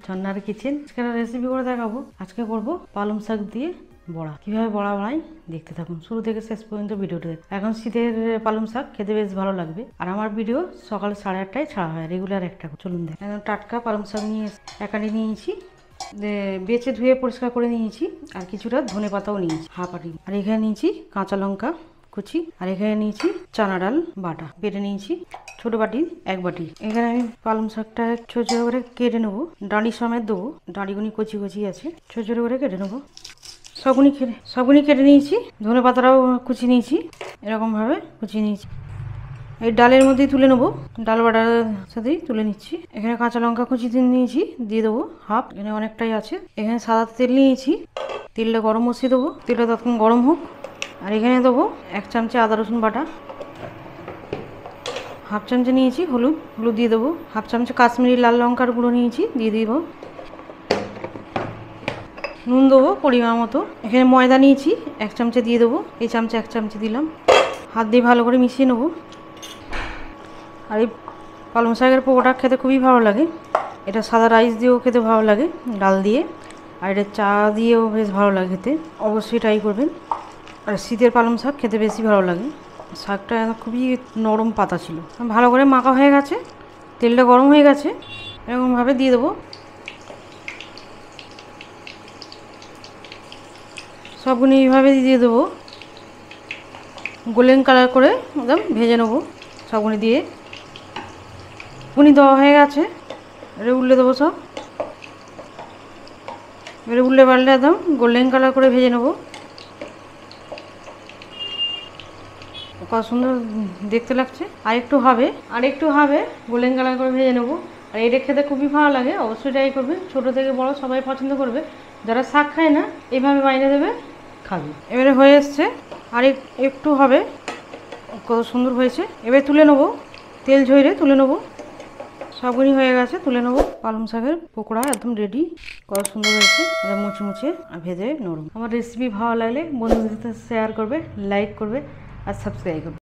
ঝর্ণার কিচেন। আজকে রেসিপি করে দেখাবো। আজকে করব পালং শাক দিয়ে বড়া। কিভাবে বড়া বানাই দেখতে থাকুন শুরু থেকে শেষ পর্যন্ত ভিডিওটা। এখন শীতের পালং শাক খেতে বেশ ভালো লাগবে। আর আমার ভিডিও সকাল 8:30টায় ছাড়া হয়, রেগুলার একটা চলুন দেখ। একদম টাটকা পালং শাক নিয়ে একানি নিয়েছি, বেছে ধুয়ে পরিষ্কার করে নিয়েছি। আর কিছুটা ধনে পাতাও নিয়েছি হাফ আটি। আর এখানে নিয়েছি কাঁচা লঙ্কা কুচি। আর এখানে নিয়েছি চানা ডাল বাটা বেটে নিয়েছি ছোট বাটি 1 বাটি। এখানে আমি পালং শাকটা ছোট ছোট করে কেটে নেবো, ডাঁড়ি সমেত দেবো। ডাঁড়িগুনি কচি কচি আছে, ছোট ছোট করে কেটে নেবো। সবগুনি কেটে নিয়েছি। ধনে পাতাটাও কুচি নিয়েছি, এরকম ভাবে কুচিয়ে নিয়েছি। এই ডালের মধ্যেই তুলে নেবো, ডাল বাটার সাথেই তুলে নিচ্ছি। এখানে কাঁচা লঙ্কা কুচি নিয়েছি, দিয়ে দেবো হাফ। এখানে অনেকটাই আছে। এখানে সাদা তেল নিয়েছি, তেলটা গরম বসিয়ে দেবো। তেলটা তখন গরম হোক। আর এখানে দেবো 1 চামচে আদা রসুন বাটা, হাফ চামচে নিয়েছি হলুদ দিয়ে দেবো। হাফ চামচে কাশ্মীরি লাল লঙ্কার গুঁড়ো নিয়েছি, দিয়ে দিব। নুন দেবো পরিমাণ মতো। এখানে ময়দা নিয়েছি 1 চামচে দিয়ে দেবো। এই চামচে 1 চামচে দিলাম। হাত দিয়ে ভালো করে মিশিয়ে নেবো। আর এই পালং শাকের পকোড়া খেতে খুবই ভালো লাগে। এটা সাদা রাইস দিয়েও খেতে ভালো লাগে, ডাল দিয়ে। আর এটা চা দিয়েও বেশ ভালো লাগে খেতে, অবশ্যই ট্রাই করবেন। আর শীতের পালং শাক খেতে বেশি ভালো লাগে। শাকটা খুবই নরম পাতা ছিল। ভালো করে মাখা হয়ে গেছে, তেলটা গরম হয়ে গেছে। এরকমভাবে দিয়ে দেবো। সবগুলো এইভাবে দিয়ে দেবো, গোল্ডেন কালার করে একদম ভেজে নেবো সবগুলো দিয়ে। গুনি দেওয়া হয়ে গেছে, এবারে উল্টে দেবো সব। এবারে উল্টে পাল্টে একদম গোল্ডেন কালার করে ভেজে নেবো। কত সুন্দর দেখতে লাগছে। আর একটু হবে গোল্ডেন কালার করে ভেজে নেবো। আর এটা খেতে খুবই ভালো লাগে, অবশ্যই ট্রাই করবেন। ছোটো থেকে বড় সবাই পছন্দ করবে। যারা শাক খায় না এইভাবে বাইরে দেবে, খাবে। এবারে হয়ে এসছে, আর একটু হবে। কত সুন্দর হয়েছে। এবারে তুলে নেবো, তেল ঝরিয়ে তুলে নেবো। সবগুলি হয়ে গেছে, তুলে নেবো। পালং শাকের পকোড়া একদম রেডি। কত সুন্দর হয়েছে, একদম মুচমুচে আর ভেজে নরম। আমার রেসিপি ভালো লাগলে বন্ধুদের সাথে শেয়ার করবে, লাইক করবে আর সাবস্ক্রাইব করবে।